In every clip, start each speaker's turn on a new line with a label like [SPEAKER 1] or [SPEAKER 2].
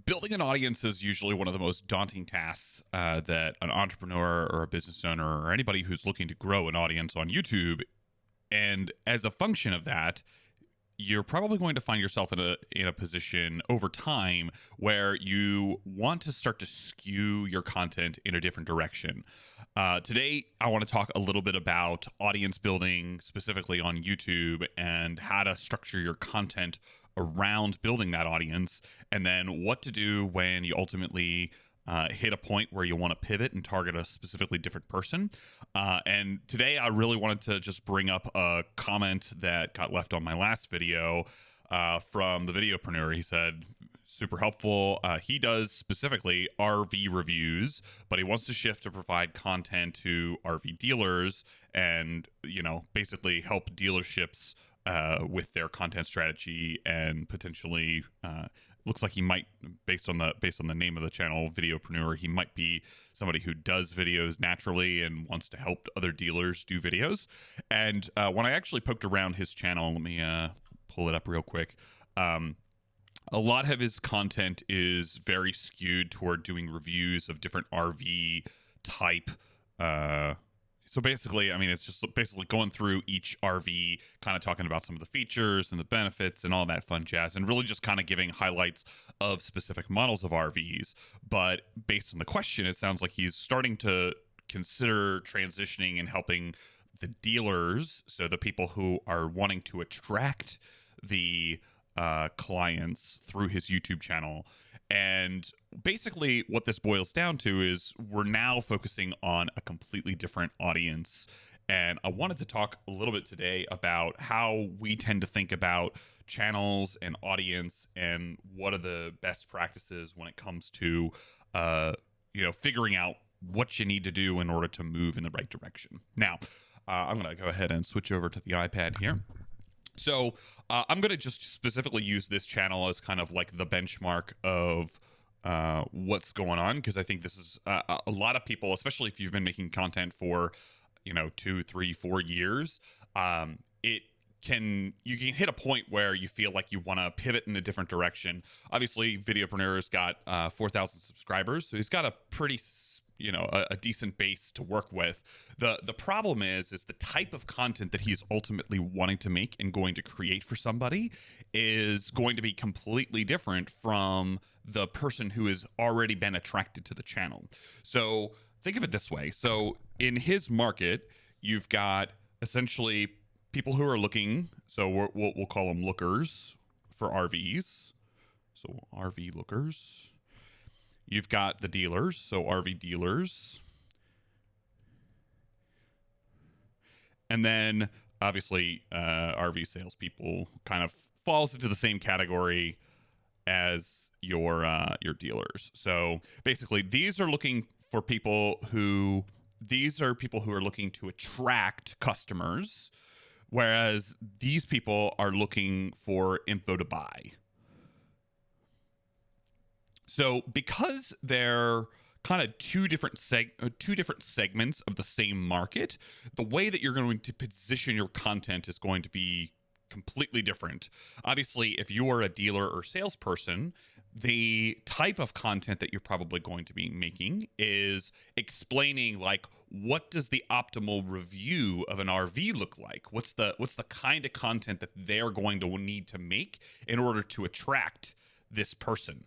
[SPEAKER 1] Building an audience is usually one of the most daunting tasks that an entrepreneur or a business owner or anybody who's looking to grow an audience on YouTube. And as a function of that, you're probably going to find yourself in a position over time where you want to start to skew your content in a different direction. Today, I want to talk a little bit about audience building, specifically on YouTube, and how to structure your content around building that audience, and then what to do when you ultimately hit a point where you want to pivot and target a specifically different person. And today I really wanted to just bring up a comment that got left on my last video from the Videopreneur. He said, super helpful. He does specifically RV reviews, but he wants to shift to provide content to RV dealers and, basically help dealerships with their content strategy, and potentially looks like he might, based on the name of the channel, Videopreneur, he might be somebody who does videos naturally and wants to help other dealers do videos. And when I actually poked around his channel, let me pull it up real quick. A lot of his content is very skewed toward doing reviews of different RV type. So basically, it's just basically going through each RV, kind of talking about some of the features and the benefits and all that fun jazz, and really just kind of giving highlights of specific models of RVs. But based on the question, it sounds like he's starting to consider transitioning and helping the dealers, so the people who are wanting to attract the clients through his YouTube channel. And basically what this boils down to is we're now focusing on a completely different audience. And I wanted to talk a little bit today about how we tend to think about channels and audience, and what are the best practices when it comes to, figuring out what you need to do in order to move in the right direction. Now, I'm going to go ahead and switch over to the iPad here. So I'm going to just specifically use this channel as kind of like the benchmark of what's going on, because I think this is a lot of people, especially if you've been making content for 2, 3, 4 years, you can hit a point where you feel like you want to pivot in a different direction. Obviously, Videopreneur's got 4,000 subscribers, so he's got a pretty a decent base to work with. The problem is the type of content that he's ultimately wanting to make and going to create for somebody is going to be completely different from the person who has already been attracted to the channel. So think of it this way. So in his market, you've got essentially people who are looking, so we'll call them lookers for RVs. So RV lookers. You've got the dealers, so RV dealers. And then, obviously, RV salespeople kind of falls into the same category as your dealers. So basically, these are people who are looking to attract customers, whereas these people are looking for info to buy. So because they're kind of two different segments of the same market, the way that you're going to position your content is going to be completely different. Obviously, if you are a dealer or salesperson, the type of content that you're probably going to be making is explaining, like, what does the optimal review of an RV look like? What's the kind of content that they're going to need to make in order to attract this person?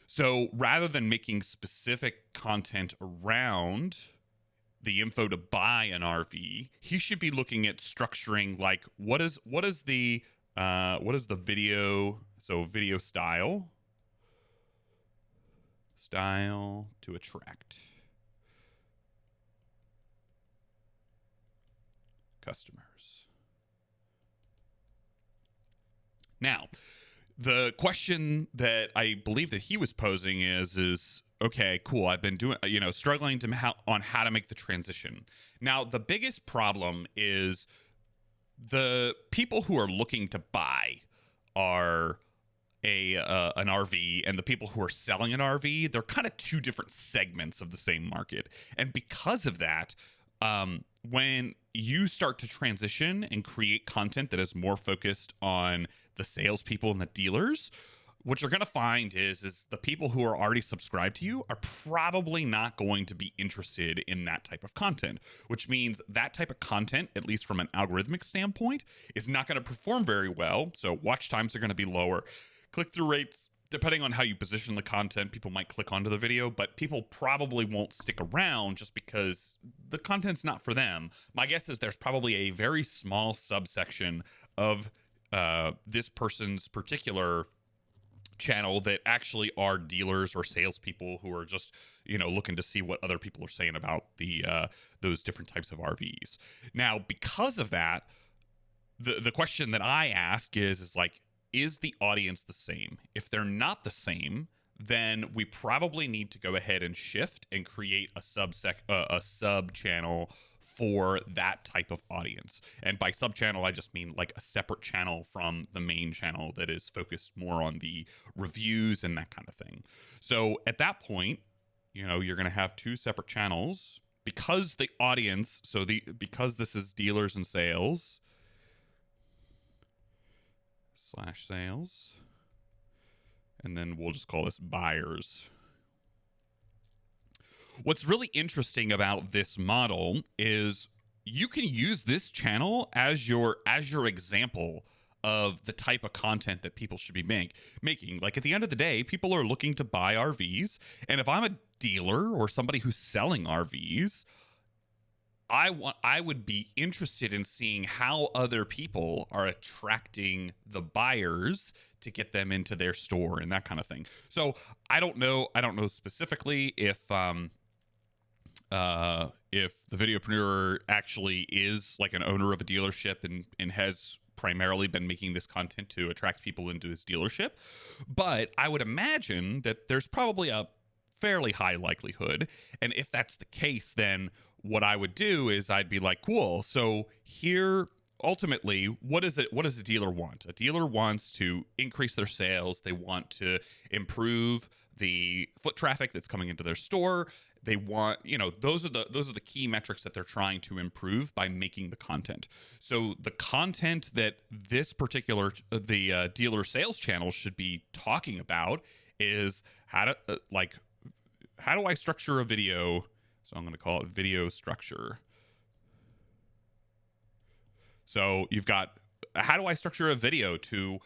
[SPEAKER 1] So rather than making specific content around the info to buy an RV, he should be looking at structuring, like, what is the video, so video style to attract customers. Now, the question that I believe that he was posing is okay, cool, I've been doing, struggling on how to make the transition. Now, the biggest problem is the people who are looking to buy are an RV, and the people who are selling an RV, they're kind of two different segments of the same market. And because of that, when you start to transition and create content that is more focused on the salespeople and the dealers, what you're going to find is the people who are already subscribed to you are probably not going to be interested in that type of content, which means that type of content, at least from an algorithmic standpoint, is not going to perform very well. So watch times are going to be lower. Click-through rates, depending on how you position the content, people might click onto the video, but people probably won't stick around just because the content's not for them. My guess is there's probably a very small subsection of this person's particular channel that actually are dealers or salespeople who are just, looking to see what other people are saying about those different types of RVs. Now, because of that, the question that I ask is like, is the audience the same? If they're not the same, then we probably need to go ahead and shift and create a sub channel for that type of audience. And by sub channel, I just mean like a separate channel from the main channel that is focused more on the reviews and that kind of thing. So at that point, you're going to have two separate channels because the audience, because this is dealers and sales /sales, and then we'll just call this buyers. What's really interesting about this model is you can use this channel as your example of the type of content that people should be making. Like at the end of the day, people are looking to buy RVs, and if I'm a dealer or somebody who's selling RVs, I would be interested in seeing how other people are attracting the buyers to get them into their store and that kind of thing. So I don't know specifically if the videopreneur actually is like an owner of a dealership and has primarily been making this content to attract people into his dealership. But I would imagine that there's probably a fairly high likelihood. And if that's the case, then what I would do is I'd be like, cool. So here, ultimately, what does a dealer want? A dealer wants to increase their sales. They want to improve the foot traffic that's coming into their store. They want, those are the key metrics that they're trying to improve by making the content. So the content that this particular dealer sales channel should be talking about is how do I structure a video? So I'm going to call it video structure. So you've got, how do I structure a video to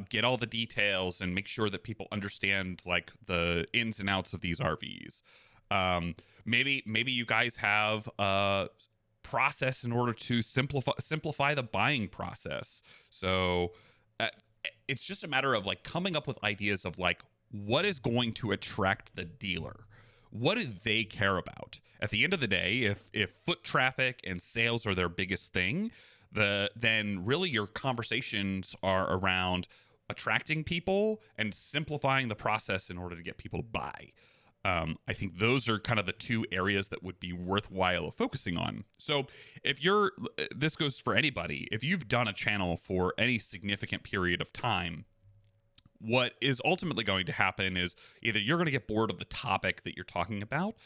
[SPEAKER 1] get all the details and make sure that people understand like the ins and outs of these RVs? Maybe you guys have a process in order to simplify the buying process. So it's just a matter of like coming up with ideas of like what is going to attract the dealer. What do they care about? At the end of the day, if foot traffic and sales are their biggest thing, then really your conversations are around attracting people and simplifying the process in order to get people to buy. I think those are kind of the two areas that would be worthwhile focusing on. So this goes for anybody. If you've done a channel for any significant period of time, what is ultimately going to happen is either you're going to get bored of the topic that you're talking about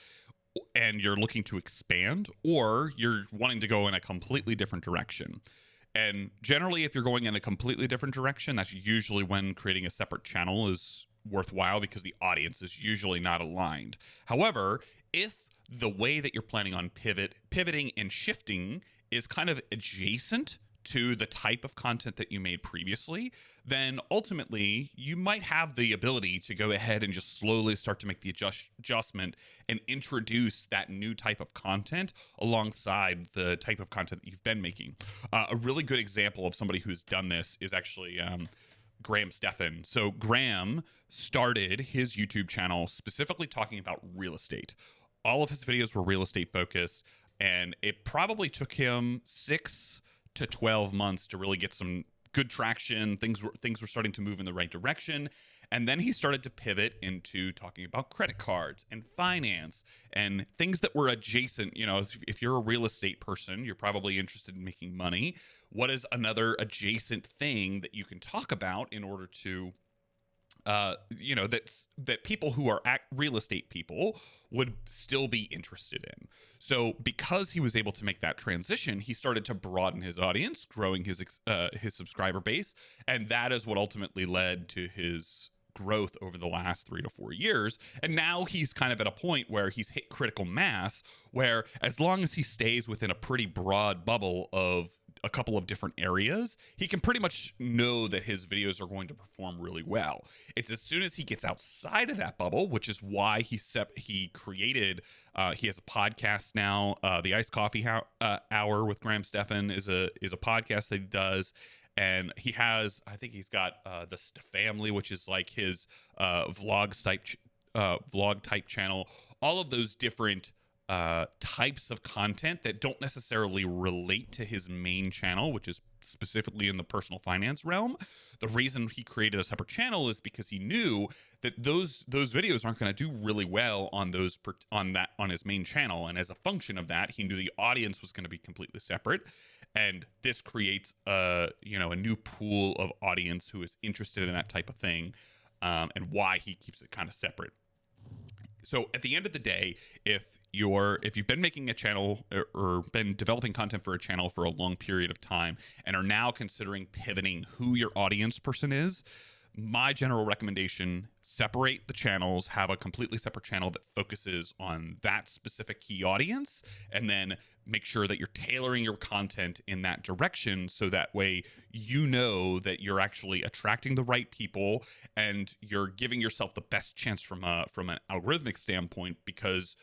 [SPEAKER 1] and you're looking to expand, or you're wanting to go in a completely different direction. And generally, if you're going in a completely different direction, that's usually when creating a separate channel is worthwhile because the audience is usually not aligned. However, if the way that you're planning on pivoting and shifting is kind of adjacent to the type of content that you made previously, then ultimately you might have the ability to go ahead and just slowly start to make the adjustment and introduce that new type of content alongside the type of content that you've been making. A really good example of somebody who's done this is actually Graham Stephan. So Graham started his YouTube channel specifically talking about real estate. All of his videos were real estate focused, and it probably took him 6 to 12 months to really get some good traction. Things were starting to move in the right direction. And then he started to pivot into talking about credit cards and finance and things that were adjacent. If you're a real estate person, you're probably interested in making money. What is another adjacent thing that you can talk about in order to that people who are real estate people would still be interested in. So because he was able to make that transition, he started to broaden his audience, growing his subscriber base, and that is what ultimately led to his growth over the last 3 to 4 years. And now he's kind of at a point where he's hit critical mass, where as long as he stays within a pretty broad bubble of a couple of different areas, he can pretty much know that his videos are going to perform really well. It's as soon as he gets outside of that bubble, which is why he created, he has a podcast now. The Iced Coffee Hour with Graham Stephan is a podcast that he does. And he has, I think he's got the Family, which is like his vlog type channel. All of those different types of content that don't necessarily relate to his main channel, which is specifically in the personal finance realm. The reason he created a separate channel is because he knew that those videos aren't going to do really well on his main channel, and as a function of that, he knew the audience was going to be completely separate. And this creates a new pool of audience who is interested in that type of thing, and why he keeps it kind of separate. So at the end of the day, if you've been making a channel or been developing content for a channel for a long period of time and are now considering pivoting who your audience person is, my general recommendation, separate the channels, have a completely separate channel that focuses on that specific key audience, and then make sure that you're tailoring your content in that direction, so that way you know that you're actually attracting the right people and you're giving yourself the best chance from an algorithmic standpoint, because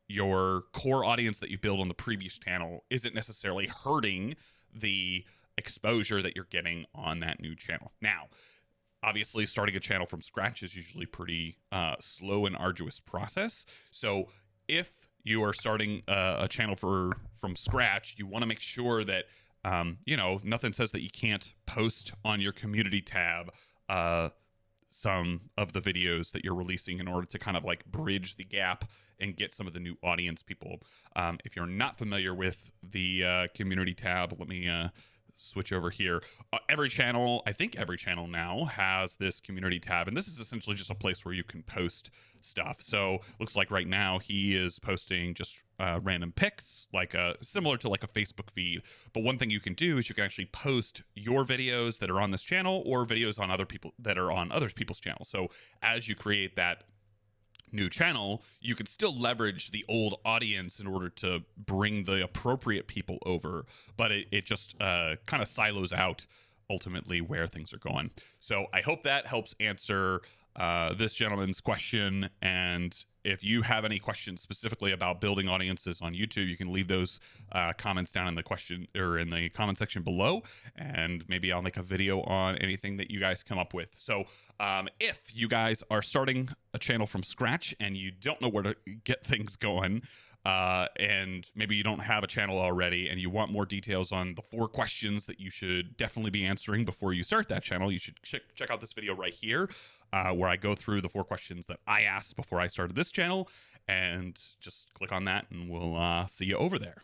[SPEAKER 1] your core audience that you build on the previous channel isn't necessarily hurting the exposure that you're getting on that new channel. Now, obviously, starting a channel from scratch is usually pretty slow and arduous process. So if you are starting a channel from scratch, you want to make sure that, nothing says that you can't post on your community tab some of the videos that you're releasing in order to kind of like bridge the gap and get some of the new audience people. If you're not familiar with the community tab, let me switch over here. Every channel now has this community tab, and this is essentially just a place where you can post stuff. So looks like right now he is posting just random pics, like similar to like a Facebook feed. But one thing you can do is you can actually post your videos that are on this channel or videos on other people that are on other people's channels. So as you create that new channel, you can still leverage the old audience in order to bring the appropriate people over, but it just kind of silos out ultimately where things are going. So I hope that helps answer this gentleman's question. And if you have any questions specifically about building audiences on YouTube, you can leave those comments down in the question or in the comment section below, and maybe I'll make a video on anything that you guys come up with. So if you guys are starting a channel from scratch and you don't know where to get things going, and maybe you don't have a channel already and you want more details on the 4 questions that you should definitely be answering before you start that channel, you should check out this video right here, where I go through the 4 questions that I asked before I started this channel, and just click on that and we'll see you over there.